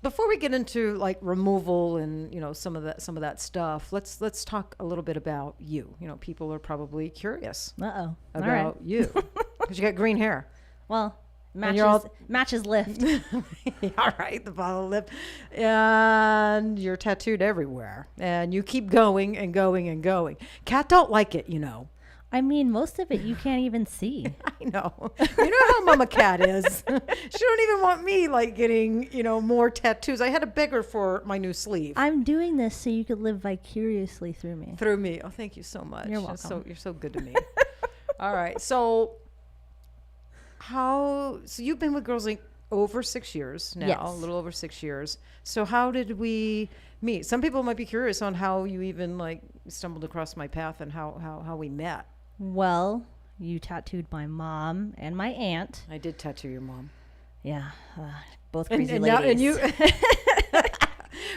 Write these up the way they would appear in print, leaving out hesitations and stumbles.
before we get into like removal and some of that stuff, let's talk a little bit about you. People are probably curious about you because you got green hair. Well, matches lift. All right, the bottle lip, and you're tattooed everywhere, and you keep going and going and going. Kat don't like it, I mean, most of it you can't even see. I know. You know how Mama Cat is. She don't even want me like getting, more tattoos. I had to beg her for my new sleeve. I'm doing this so you could live vicariously through me. Through me. Oh, thank you so much. You're welcome. You're so good to me. All right. So you've been with Girlz Ink over 6 years now, yes. A little over 6 years. So how did we meet? Some people might be curious on how you even like stumbled across my path and how we met. Well, you tattooed my mom and my aunt. I did tattoo your mom. Yeah, both crazy ladies.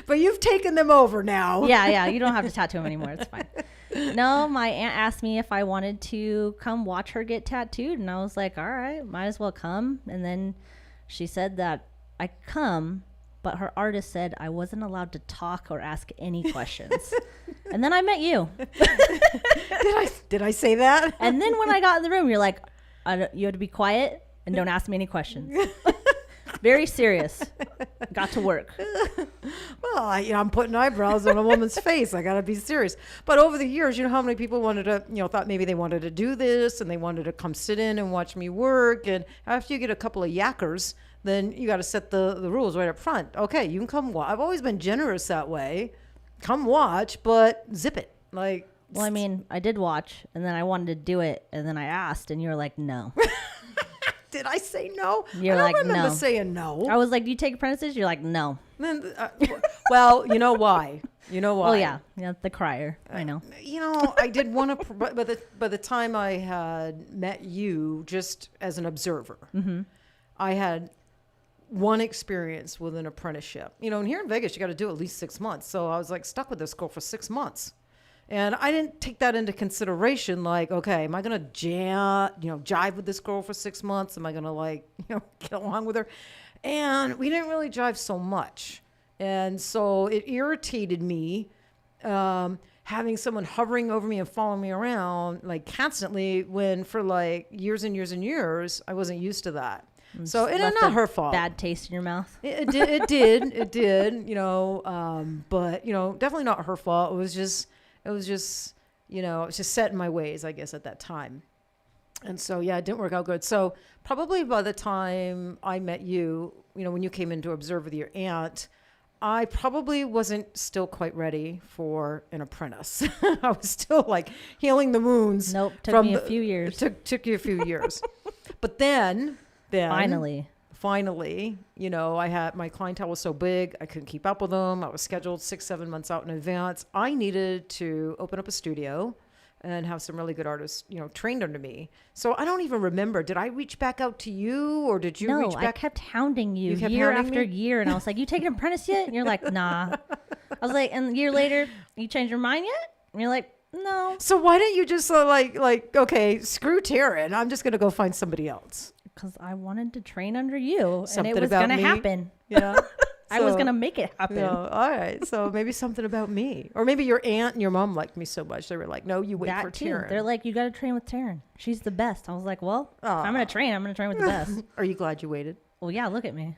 But you've taken them over now. Yeah, you don't have to tattoo them anymore. It's fine. No, my aunt asked me if I wanted to come watch her get tattooed, and I was like, all right, might as well come. And then she said that I come, but her artist said I wasn't allowed to talk or ask any questions. And then I met you. Did I say that? And then when I got in the room, you're like, you have to be quiet and don't ask me any questions. Very serious. Got to work. Well, I'm putting eyebrows on a woman's face. I got to be serious. But over the years, how many people wanted to, thought maybe they wanted to do this and they wanted to come sit in and watch me work. And after you get a couple of yackers, then you got to set the rules right up front. Okay, you can come watch. I've always been generous that way. Come watch, but zip it. Like, well, I mean, I did watch, and then I wanted to do it, and then I asked, and you were like, no. Did I say no? You're like, I don't remember no. saying no. I was like, do you take apprentices? You're like, no. Then, well, you know why? You know why? Well, yeah, the crier. I know. I did want to, by the time I had met you, just as an observer, I had one experience with an apprenticeship. And here in Vegas, you got to do at least 6 months. So I was like stuck with this girl for 6 months. And I didn't take that into consideration. Like, okay, am I going to jive with this girl for 6 months? Am I going to get along with her? And we didn't really jive so much. And so it irritated me, having someone hovering over me and following me around like constantly when for like years and years and years, I wasn't used to that. So it's not her fault. Bad taste in your mouth. It did. But definitely not her fault. It was just set in my ways, I guess, at that time. And so, yeah, it didn't work out good. So probably by the time I met you, when you came in to observe with your aunt, I probably wasn't still quite ready for an apprentice. I was still like healing the wounds. Nope. Took me a few years. Took you a few years. But then finally, I had, my clientele was so big, I couldn't keep up with them. I was scheduled 6-7 months out in advance. I needed to open up a studio and have some really good artists, trained under me. So I don't even remember. Did I reach back out to you, or did you reach back? No, I kept hounding you year after year. And I was like, you take an apprentice yet? And you're like, nah. I was like, and a year later, you changed your mind yet? And you're like, no. So why didn't you just okay, screw Taryn, I'm just going to go find somebody else? Because I wanted to train under you, something and it was going to happen. Yeah. I was going to make it happen. All right. So maybe something about me. Or maybe your aunt and your mom liked me so much. They were like, no, you wait for Taryn. They're like, you got to train with Taryn. She's the best. I was like, well, if I'm going to train, I'm going to train with the best. Are you glad you waited? Well, yeah, look at me.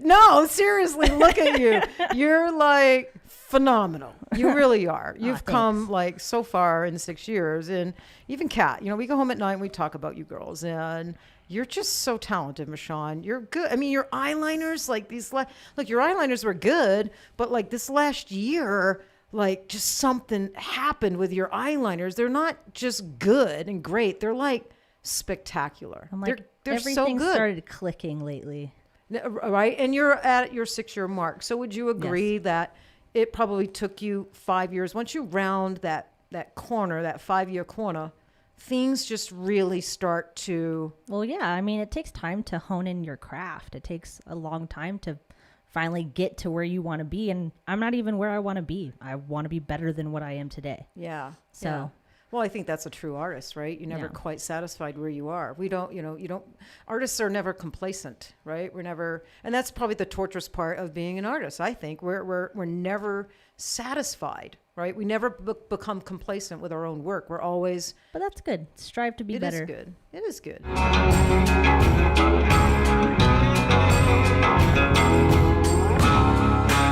No, seriously, look at you. You're like phenomenal. You really are. You've come like so far in 6 years. And even Kat, we go home at night and we talk about you girls. And you're just so talented, Michon. You're good. I mean, your eyeliners, like these, look, your eyeliners were good, but like this last year, like just something happened with your eyeliners. They're not just good and great. They're like spectacular. I'm like, they're everything so good. Started clicking lately. Right. And you're at your 6-year mark. So would you agree that it probably took you 5 years? Once you round that corner, that 5-year corner, things just really start to... Well, yeah. I mean, it takes time to hone in your craft. It takes a long time to finally get to where you want to be. And I'm not even where I want to be. I want to be better than what I am today. Yeah. So... Yeah. Well, I think that's a true artist, right? You're never Yeah. quite satisfied where you are. We don't, artists are never complacent, right? We're never, and that's probably the torturous part of being an artist. I think we're never satisfied, right? We never become complacent with our own work. We're always, But that's good. Strive to be it better. is good. It is good.